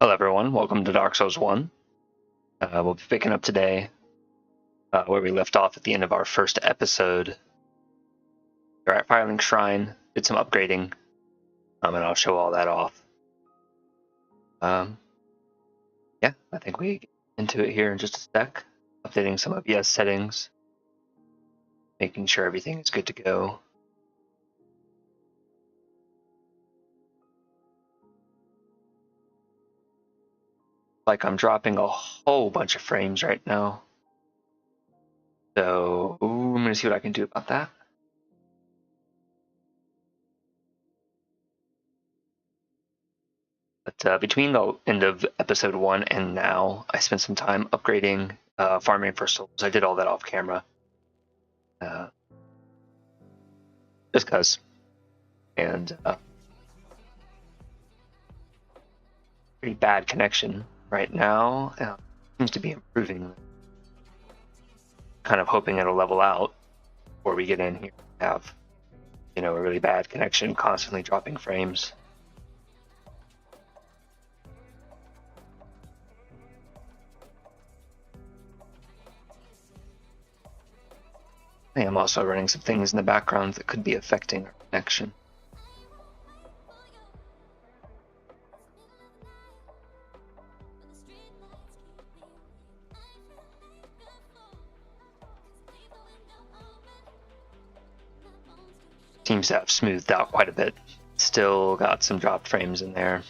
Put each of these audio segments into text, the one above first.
Hello everyone, welcome to Dark Souls 1. We'll be picking up today where we left off at the end of our first episode. We're at Firelink Shrine, did some upgrading, and I'll show all that off. Yeah, I think we get into it here in just a sec. Updating some OBS settings, making sure everything is good to go. Like I'm dropping a whole bunch of frames right now. So, I'm going to see what I can do about that. But between the end of episode 1 and now, I spent some time upgrading, farming for souls. I did all that off camera. Just because. And pretty bad connection right now. Seems to be improving. Kind of hoping it'll level out before we get in here and have, a really bad connection, constantly dropping frames. I am also running some things in the background that could be affecting our connection. Seems to have smoothed out quite a bit. Still got some dropped frames in there.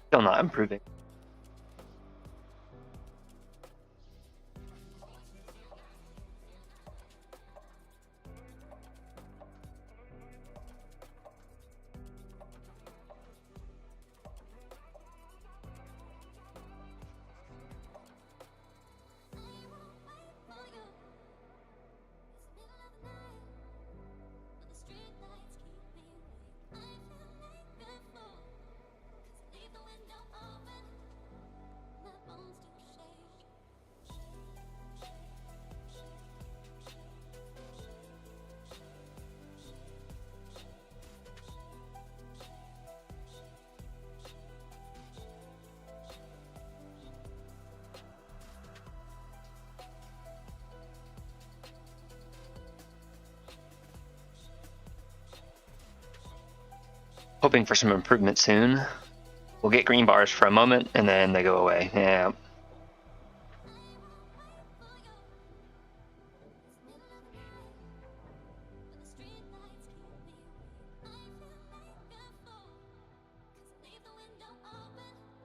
Still not improving. Hoping for some improvement soon. We'll get green bars for a moment and then they go away. Yeah.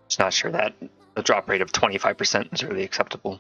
Just not sure that a drop rate of 25% is really acceptable.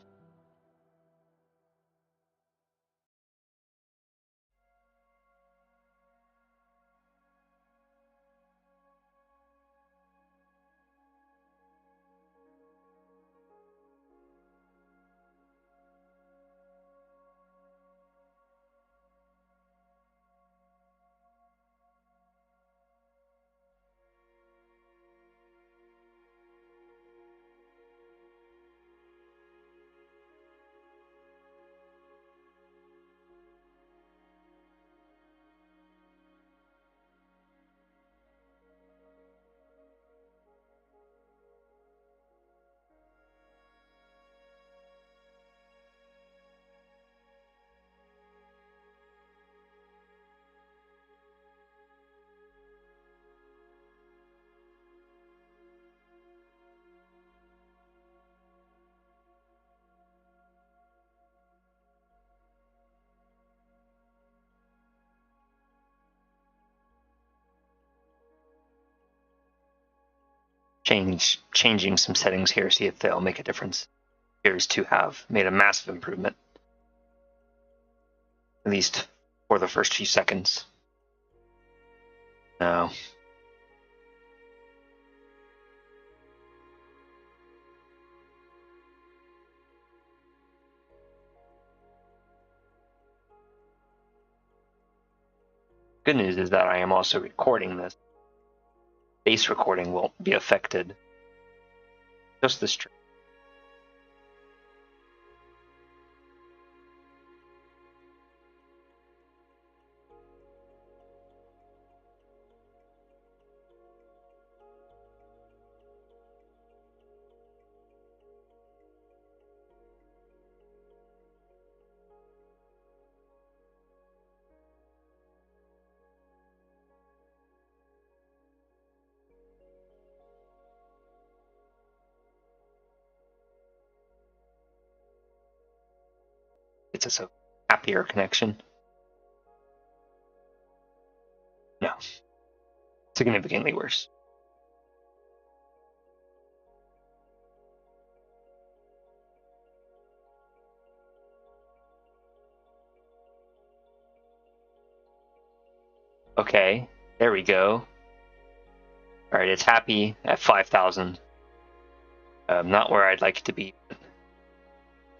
Changing some settings here, see if they'll make a difference. Appears to have made a massive improvement, at least for the first few seconds. No. Good news is that I am also recording this. Base recording won't be affected. Just the stream. It's a happier connection. No. Significantly worse. Okay, there we go. Alright, it's happy at 5,000. Not where I'd like it to be.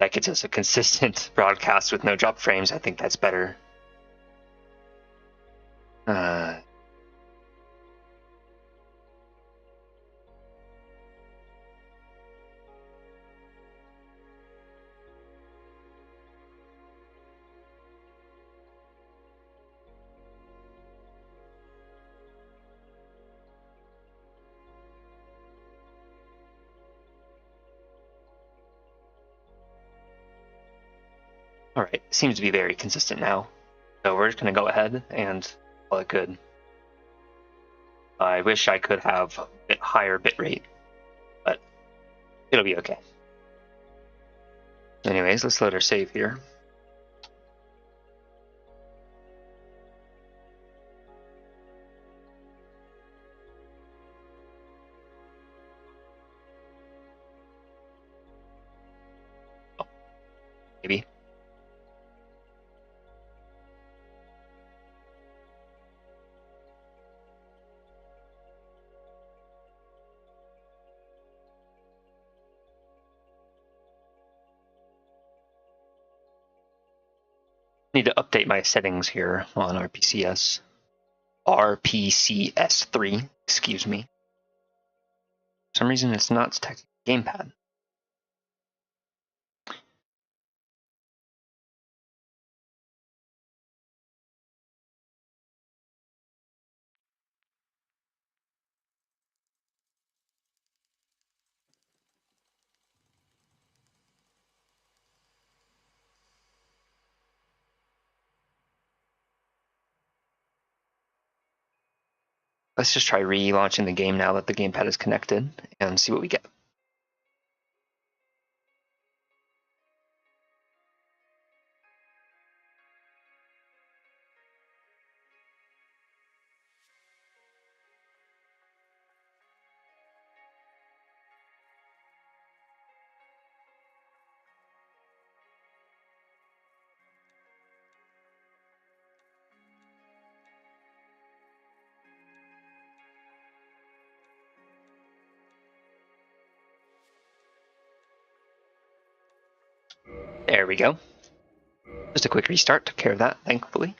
That gets us a consistent broadcast with no drop frames. I think that's better. Alright, seems to be very consistent now. So we're just going to go ahead and call it good. I wish I could have a bit higher bitrate, but it'll be okay. Anyways, let's load our save here. Oh, maybe. Need to update my settings here on RPCS. RPCS3, excuse me. For some reason it's not detecting gamepad. Let's just try relaunching the game now that the gamepad is connected and see what we get. There we go. Just a quick restart took care of that, thankfully.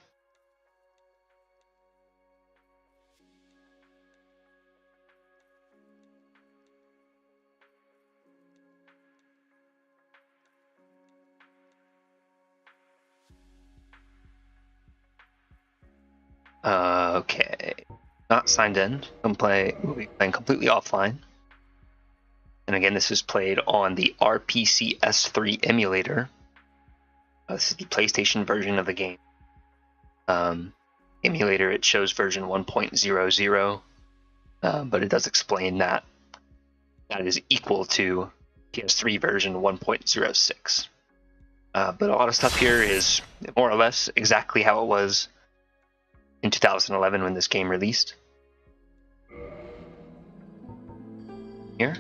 Okay. Not signed in. We'll be playing completely offline. And again, this is played on the RPCS3 Emulator. This is the PlayStation version of the game. Emulator, it shows version 1.00, but it does explain that that is equal to PS3 version 1.06. But a lot of stuff here is more or less exactly how it was in 2011 when this game released. Here.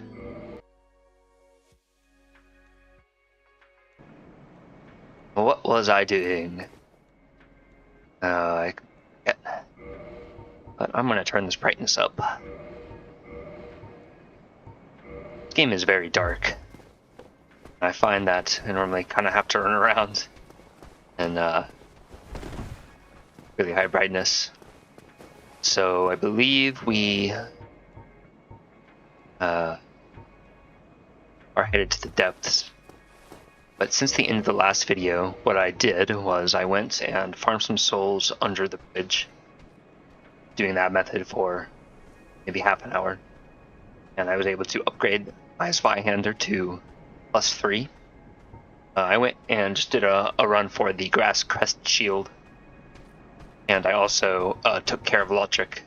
What was I doing? I forget. But I'm going to turn this brightness up. This game is very dark. I find that I normally kind of have to run around and really high brightness. So I believe we are headed to the depths. But since the end of the last video, what I did was I went and farmed some souls under the bridge, doing that method for maybe half an hour. And I was able to upgrade my Spyhander to +3. I went and just did a run for the Grass Crest Shield. And I also took care of Lotric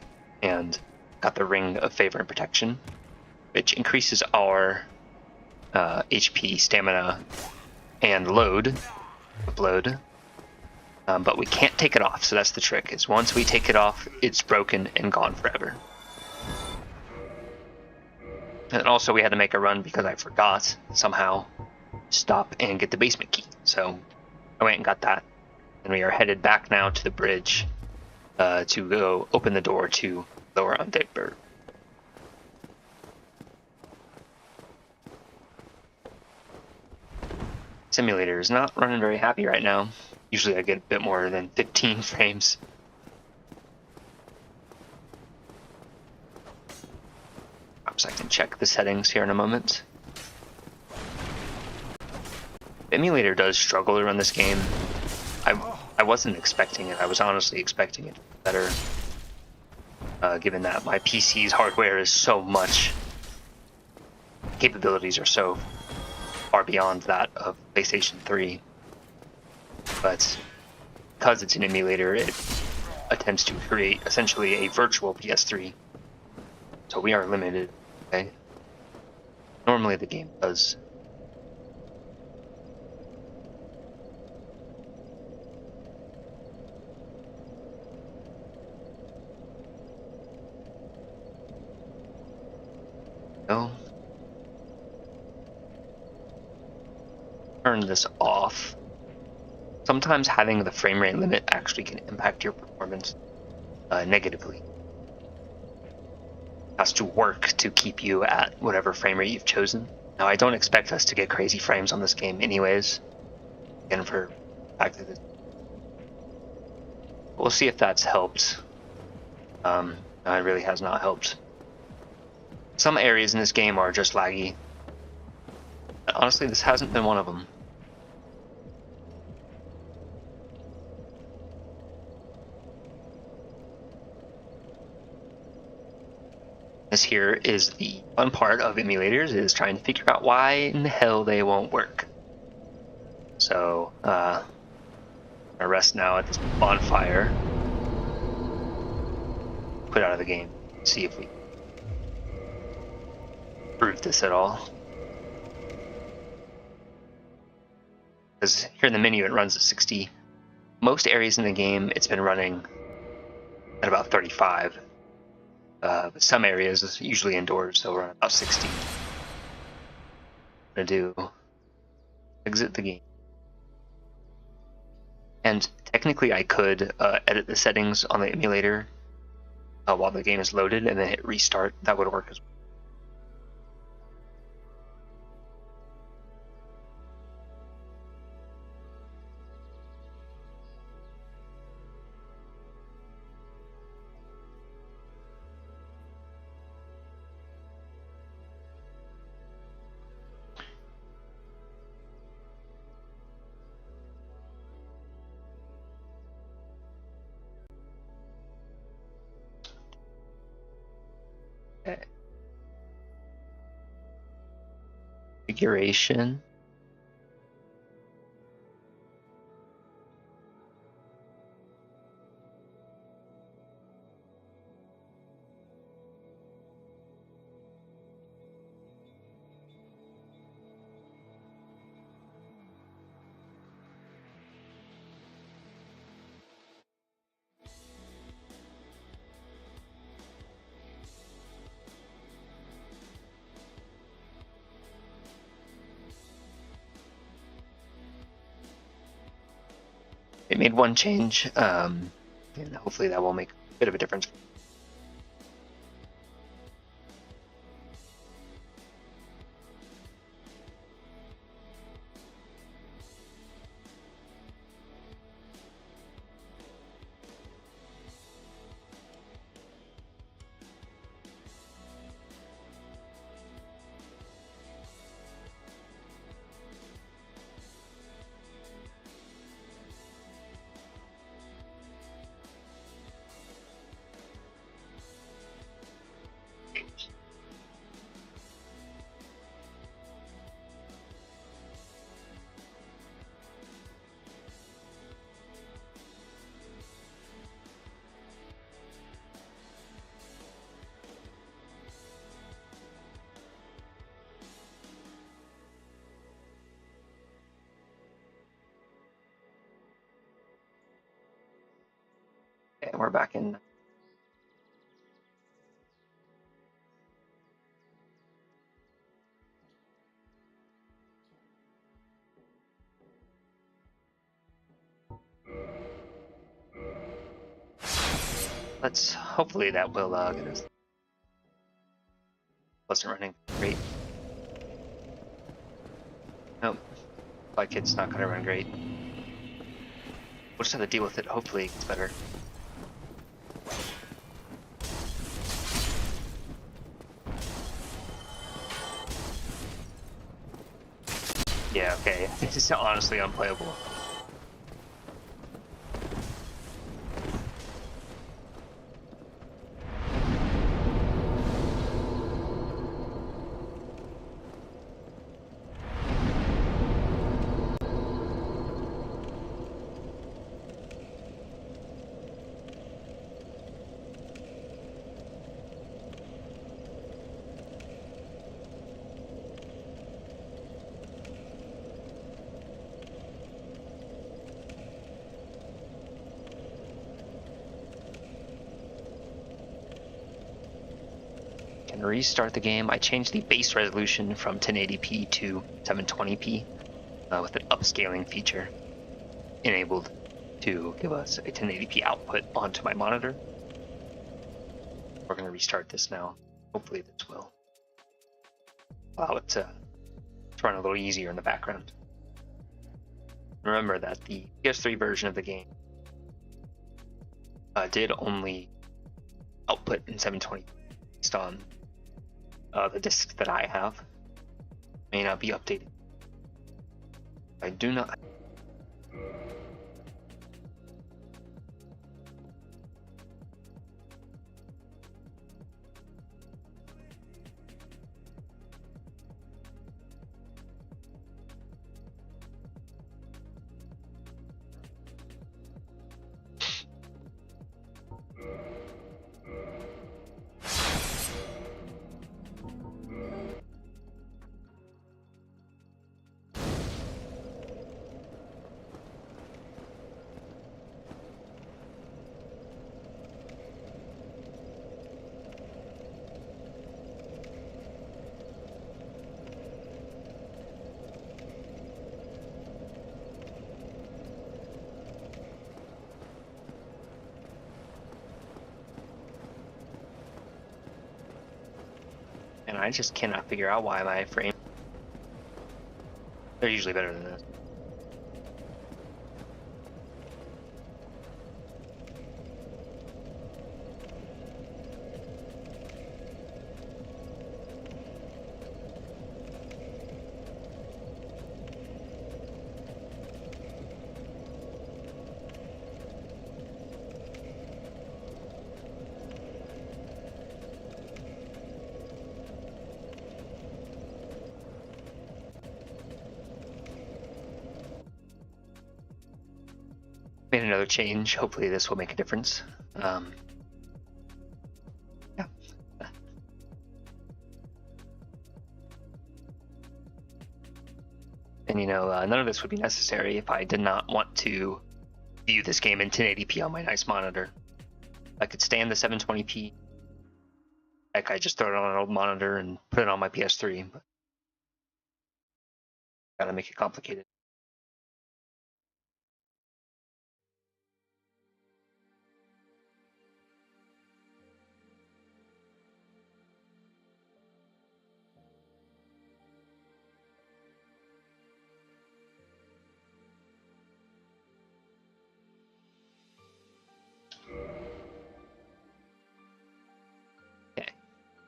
and got the Ring of Favor and Protection, which increases our HP, stamina, and load. But we can't take it off, so that's the trick. Is once we take it off, it's broken and gone forever. And also we had to make a run because I forgot somehow stop and get the basement key. So I went and got that. And we are headed back now to the bridge to go open the door to Lower Undead Bird. Simulator is not running very happy right now. Usually I get a bit more than 15 frames. Perhaps I can check the settings here in a moment. The emulator does struggle to run this game. I wasn't expecting it. I was honestly expecting it to be better. Given that my PC's hardware is so much. Capabilities are so far beyond that of PlayStation 3. But because it's an emulator, it attempts to create essentially a virtual PS3. So we are limited, okay? Normally the game does. No. Turn this off. Sometimes having the frame rate limit actually can impact your performance negatively. It has to work to keep you at whatever frame rate you've chosen. Now, I don't expect us to get crazy frames on this game anyways. Again, for the fact that we'll see if that's helped. No, it really has not helped. Some areas in this game are just laggy. But honestly, this hasn't been one of them. This here is the fun part of emulators, is trying to figure out why in the hell they won't work. So, I'm gonna rest now at this bonfire. Quit out of the game. See if we improve this at all. Because here in the menu it runs at 60. Most areas in the game it's been running at about 35. But some areas, usually indoors, they'll run about 60. I'm gonna do exit the game. And technically I could edit the settings on the emulator while the game is loaded and then hit restart. That would work as well. Okay. Configuration. It made one change, and hopefully that will make a bit of a difference. we're back in. Hopefully that will get us. Wasn't running great. Nope. Like it's not gonna run great. We'll just have to deal with it. Hopefully it gets better. Yeah, okay. This is honestly unplayable. Can restart the game. I changed the base resolution from 1080p to 720p with an upscaling feature enabled to give us a 1080p output onto my monitor. We're going to restart this now. Hopefully this will allow it to run a little easier in the background. Remember that the PS3 version of the game did only output in 720p based on the disc that I have. May not be updated. I do not. And I just cannot figure out why my frame. They're usually better than this. Made another change. Hopefully this will make a difference. Yeah. And you know, none of this would be necessary if I did not want to view this game in 1080p on my nice monitor. I could stand the 720p. Heck, I just throw it on an old monitor and put it on my PS3, but gotta make it complicated.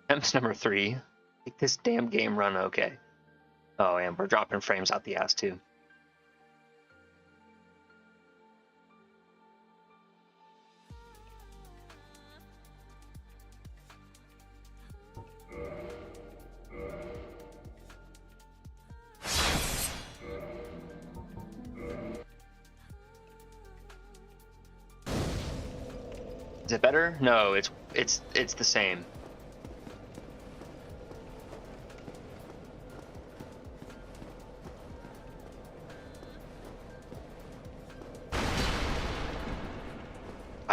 Attempts number 3. Make this damn game run okay. Oh, and we're dropping frames out the ass too. Is it better? No, it's the same.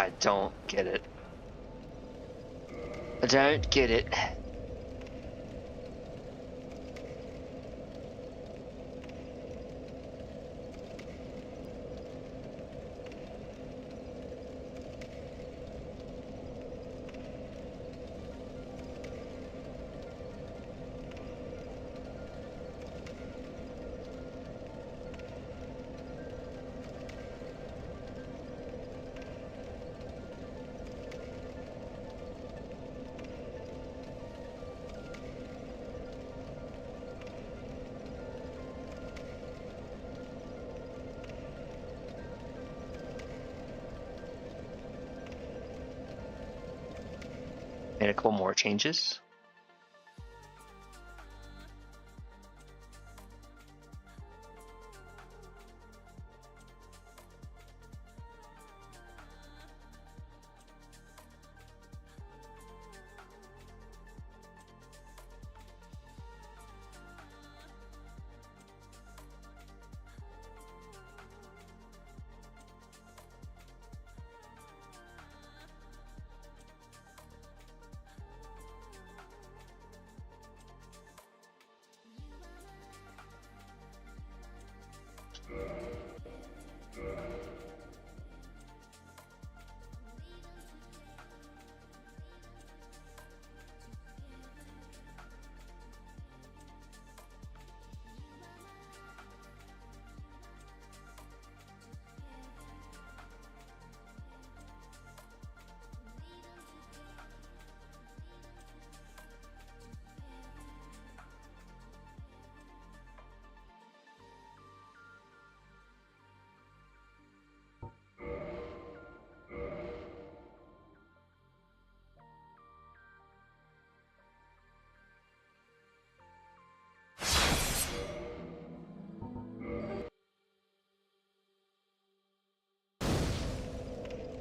I don't get it. I don't get it. Made a couple more changes.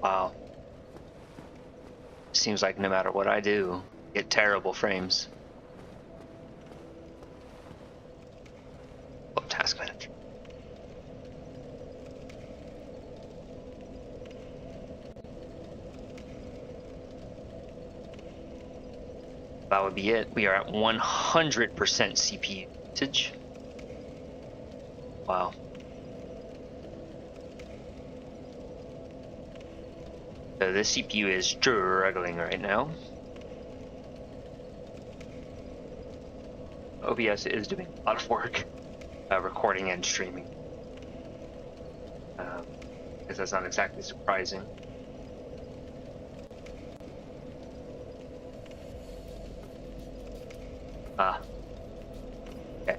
Wow. Seems like no matter what I do, I get terrible frames. Oh, task manager. That would be it. We are at 100% CPU usage. Wow. So the CPU is struggling right now. OBS is doing a lot of work, recording and streaming. Because that's not exactly surprising. Okay.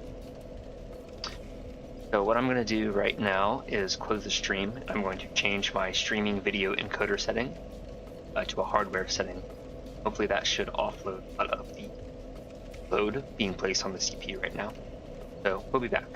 So what I'm going to do right now is close the stream. I'm going to change my streaming video encoder setting to a hardware setting. Hopefully that should offload a lot of the load being placed on the CPU right now. So we'll be back.